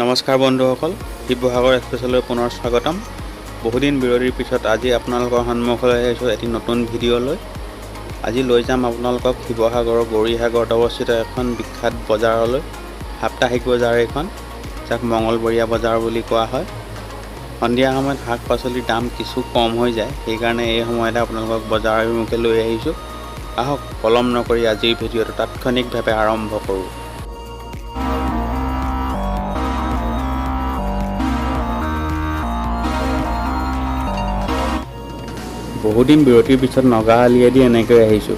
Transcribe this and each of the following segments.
নমস্কাৰ বন্ধুসকল, শিৱসাগৰ এক্সপ্ৰেছলৈ পুনৰ স্বাগতম। বহুদিন বিৰতিৰ পিছত আজি আপোনালোকৰ সন্মুখলৈ আহিছোঁ এটি নতুন ভিডিঅ' লৈ। আজি লৈ যাম আপোনালোকক শিৱসাগৰৰ গৌৰীসাগৰত অৱস্থিত এখন বিখ্যাত বজাৰলৈ। সাপ্তাহিক বজাৰ এইখন, যাক মঙলবৰীয়া বজাৰ বুলি কোৱা হয়। সন্ধিয়া সময়ত শাক পাচলিৰ দাম কিছু কম হৈ যায়, সেইকাৰণে এই সময়তে আপোনালোকক বজাৰৰ অভিমুখে লৈ আহিছোঁ। আহক পলম নকৰি আজিৰ ভিডিঅ'টো তাৎক্ষণিকভাৱে আৰম্ভ কৰোঁ। বহুদিন বিৰতিৰ পিছত নগা আলিয়েদি এনেকৈ আহিছোঁ।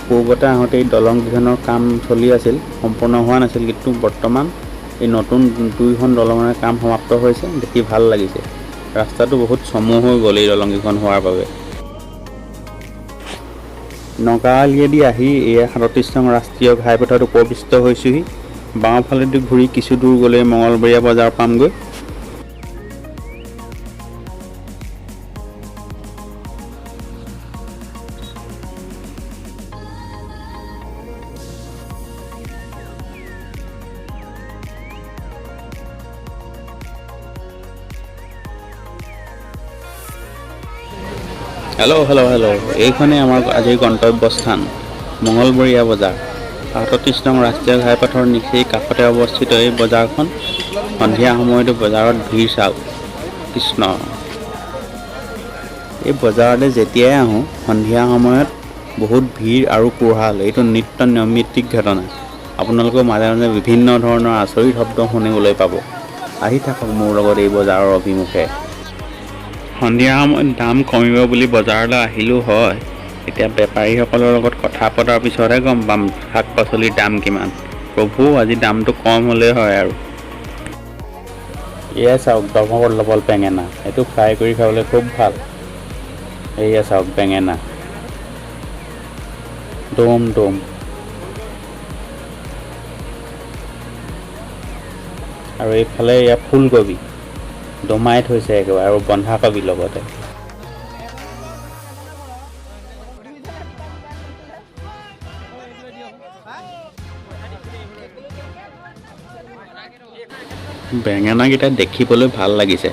পূৰ্বতে আহোঁতে এই দলং কেইখনৰ কাম চলি আছিল, সম্পূৰ্ণ হোৱা নাছিল, কিন্তু বৰ্তমান এই নতুন দুইখন দলঙৰ কাম সমাপ্ত হৈছে, দেখি ভাল লাগিছে। ৰাস্তাটো বহুত চমু হৈ গ'ল এই দলং কেইখন হোৱাৰ বাবে। নগা আলিয়েদি আহি এয়া ৩৭ নং ৰাষ্ট্ৰীয় ঘাইপথত উপৱিষ্ট হৈছোঁহি। বাওঁফালেদি ঘূৰি কিছু দূৰ গ'লেই মঙলবৰীয়া বজাৰ পামগৈ। হেল্ল', এইখনেই আমাৰ আজিৰ গন্তব্যস্থান, মঙলবৰীয়া বজাৰ। ৩৭ নং ৰাষ্ট্ৰীয় ঘাইপথৰ নিচেই কাষতে অৱস্থিত এই বজাৰখন। সন্ধিয়া সময়তো বজাৰত ভিৰ চাওক, কৃষ্ণ। এই বজাৰলৈ যেতিয়াই আহোঁ সন্ধিয়া সময়ত বহুত ভিৰ আৰু কোঢ়াল, এইটো নিত্য নৈমিত্তিক ঘটনা। আপোনালোকেও মাজে মাজে বিভিন্ন ধৰণৰ আচৰিত শব্দ শুনিবলৈ পাব। আহি থাকক মোৰ লগত এই বজাৰৰ অভিমুখে। সন্ধিয়া সময়ত দাম কমিব বুলি বজাৰলৈ আহিলোঁ হয়, এতিয়া বেপাৰীসকলৰ লগত কথা পতাৰ পিছতহে গম পাম শাক পাচলিৰ দাম কিমান। প্ৰভু, আজি দামটো কম হ'লেই হয় আৰু। এয়া চাওক ডবল ডবল বেঙেনা, এইটো ফ্ৰাই কৰি খাবলৈ খুব ভাল। এয়া চাওক বেঙেনা, দম দম। আৰু এইফালে এয়া ফুলকবি দমাই থৈছে একেবাৰে, আৰু বন্ধাকবি লগতে। বেঙেনাকেইটা দেখিবলৈ ভাল লাগিছে,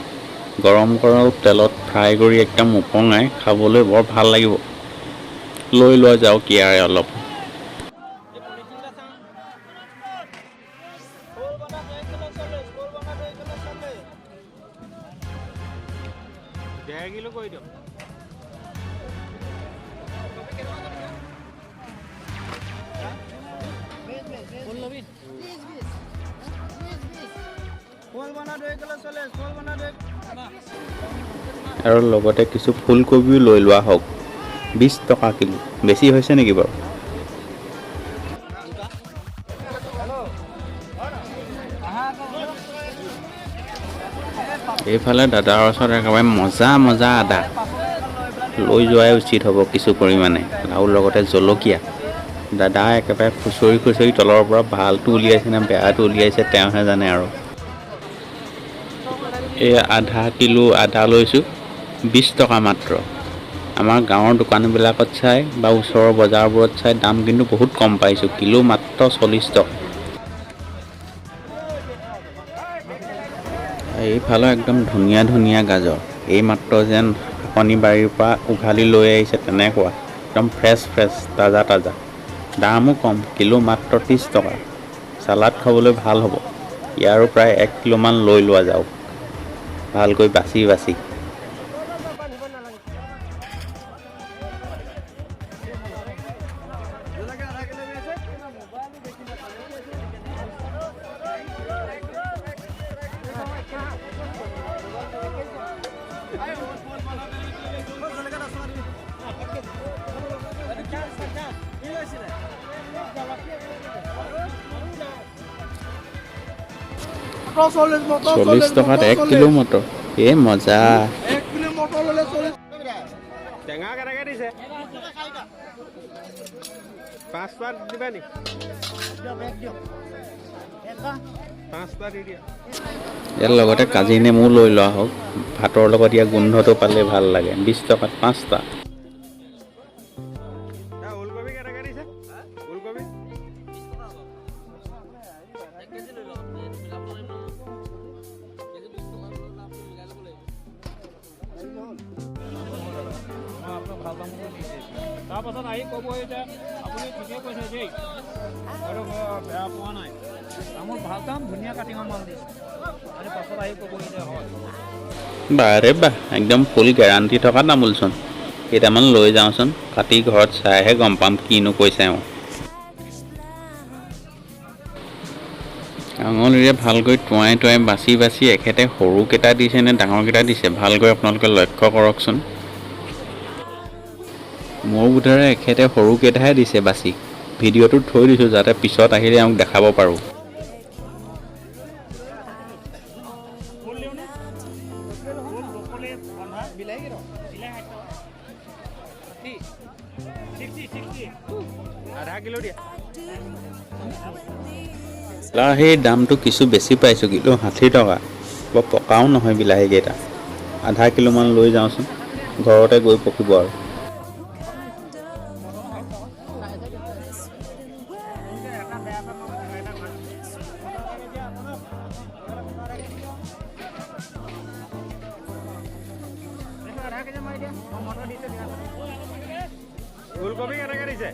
গৰম গৰম তেলত ফ্ৰাই কৰি একদম উপঙাই খাবলৈ বৰ ভাল লাগিব। লৈ লোৱা যাওক ইয়াৰে অলপ। আৰু লগতে কিছু ফুলকবিও লৈ লোৱা হওক, 20 টকা কিলো। বেছি হৈছে নেকি বাৰু? এইফালে দাদাৰ ওচৰত একেবাৰে মজা আদা লৈ যোৱাই উচিত হ'ব কিছু পৰিমাণে, আৰু লগতে জলকীয়া। দাদা একেবাৰে খুচৰি তলৰ পৰা ভালটো উলিয়াইছে নে বেয়াটো উলিয়াইছে তেওঁহে জানে আৰু। এই আধা কিলো আদা লৈছোঁ, 20 টকা মাত্ৰ। আমাৰ গাঁৱৰ দোকানবিলাকত চাই বা ওচৰৰ বজাৰবোৰত চাই দাম কিন্তু বহুত কম পাইছোঁ, কিলো মাত্ৰ 40 টকা। এইফালে একদম ধুনীয়া গাজৰ, এই মাত্ৰ যেন শাকনি বাৰীৰ পৰা উঘালি লৈ আহিছে তেনেকুৱা, একদম ফ্ৰেছ তাজা। দামো কম, কিলো মাত্ৰ 30 টকা। চালাড খাবলৈ ভাল হ'ব। ইয়াৰো প্ৰায় 1 কিলোমান লৈ লোৱা যাওক, ভালকৈ বাছি। চল্লিছ টকাত 1 কিলো মটৰ, এই মজা। টেঙা কেনেকৈ দিছে? 5 পাত দিবা নি? 5 পাত দি দিয়া। ইয়াৰ লগতে কাজি নেমু লৈ লোৱা হওক, ভাতৰ লগত ইয়াৰ গোন্ধটো পালে ভাল লাগে। 20 টকাত 5টা। ওলকবি কেনেকৈ দিছে? ওলকবি তাৰপাছত আহি ক'বহি যে আপুনি ঠিকে কৈছে দেই, আৰু বেয়া পোৱা নাই, তামোল ভাল দাম ধুনীয়া কাটিঙৰ মাল দিছে, আৰু পাছত আহি ক'বহি যে হয়। বাৰে বাহ, একদম ফুল গেৰাণ্টি থকা তামোলচোন। কেইটামান লৈ যাওঁচোন, কাটি ঘৰত চাইহে গম পাম কিনো কৈছে এওঁ। আঙুলিৰে ভালকৈ টোৱাই টোৱাই বাছি বাছি এখেতে সৰুকেইটা দিছে নে ডাঙৰকেইটা দিছে ভালকৈ আপোনালোকে লক্ষ্য কৰকচোন। মোৰ বোধেৰে এখেতে সৰুকেইটাহে দিছে বাছি। ভিডিঅ'টোত থৈ দিছোঁ যাতে পিছত আহিলে এওঁক দেখাব পাৰোঁ। আধা কিলো দিয়া। বিলাহীৰ দামটো কিছু বেছি পাইছোঁ, কিলো 60 টকা। বৰ পকাও নহয় বিলাহীকেইটা। আধা কিলোমান লৈ যাওঁচোন, ঘৰতে গৈ পকিব আৰু। ফুলকবি কেনেকৈ দিছে?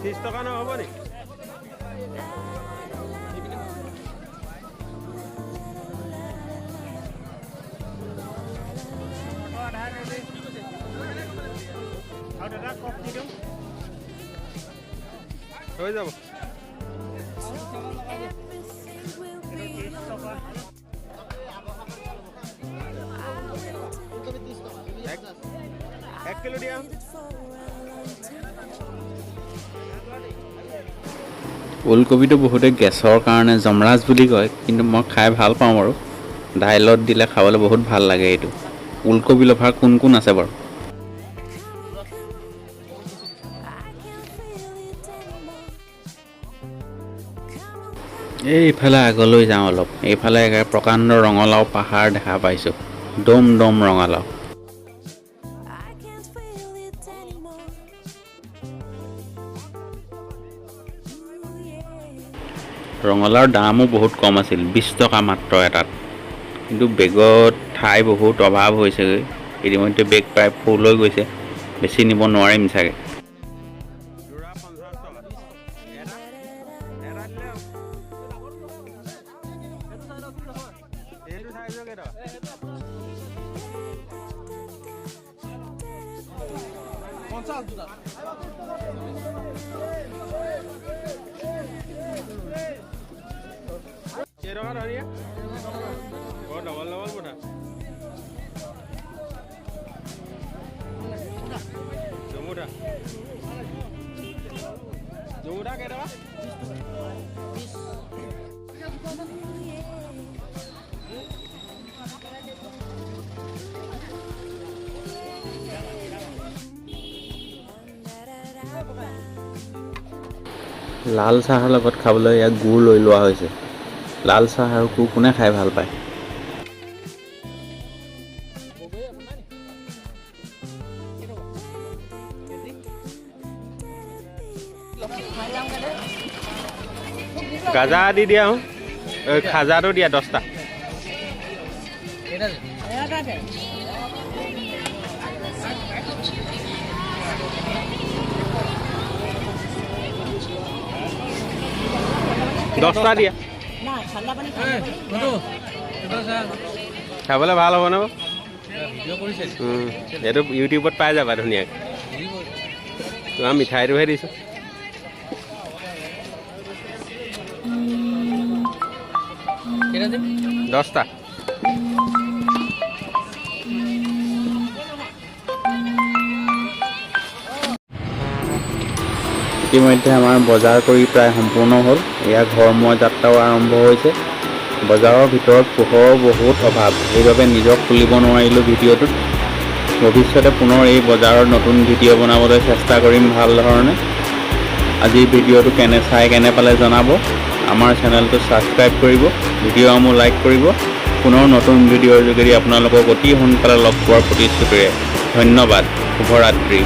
ত্ৰিছ টকা নহ'ব নি? হৈ যাব। এক কিলো দিয়া। ওলকবিটো বহুতে গেছৰ কাৰণে জমৰাজ বুলি কয়, কিন্তু মই খাই ভাল পাওঁ বাৰু। দাইলত দিলে খাবলৈ বহুত ভাল লাগে এইটো। ওলকবি লভাৰ কোন কোন আছে বাৰু? এইফালে আগলৈ যাওঁ অলপ। এইফালে প্ৰকাণ্ড ৰঙালাও পাহাৰ দেখা পাইছোঁ। দম দম ৰঙালাও। ৰঙালাওৰ দামো বহুত কম আছিল, 20 টকা মাত্ৰ এটাত। কিন্তু বেগত ঠাই বহুত অভাৱ হৈছেগৈ। ইতিমধ্যে বেগ প্ৰায় ফুল হৈ গৈছে, বেছি নিব নোৱাৰিম চাগে। কেইটকা ধৰিয়া? বৰ ডবল ডবল মুঠা। জমুঠা জমুঠা কেইটকা? লাল চাহৰ লগত খাবলৈ ইয়াক গুড় লৈ লোৱা হৈছে। লাল চাহ আৰু গুড় কোনে খাই ভাল পায়? গাজা দি দিয়া, খাজাটো দিয়া 10টা। দহটা দিয়া। খাবলৈ ভাল হ'ব ন? এইটো ইউটিউবত পাই যাবা ধুনীয়াকৈ। তোমাৰ মিঠাইটোহে দিছোঁ। দহটা। ইতিমধ্যে আমাৰ বজাৰ কৰি প্ৰায় সম্পূৰ্ণ হ'ল। এয়া ঘৰমুৱা যাত্ৰাও আৰম্ভ হৈছে। বজাৰৰ ভিতৰত পোহৰৰ বহুত অভাৱ, সেইবাবে নিজক খুলিব নোৱাৰিলোঁ ভিডিঅ'টোত। ভৱিষ্যতে পুনৰ এই বজাৰৰ নতুন ভিডিঅ' বনাবলৈ চেষ্টা কৰিম ভাল ধৰণে। আজিৰ ভিডিঅ'টো কেনে পালে জনাব। আমাৰ চেনেলটো ছাবস্ক্ৰাইব কৰিব, ভিডিঅ'সমূহ লাইক কৰিব। পুনৰ নতুন ভিডিঅ'ৰ যোগেদি আপোনালোকক অতি সোনকালে লগ পোৱাৰ প্ৰতিশ্ৰুতিৰে ধন্যবাদ। শুভৰাত্ৰি।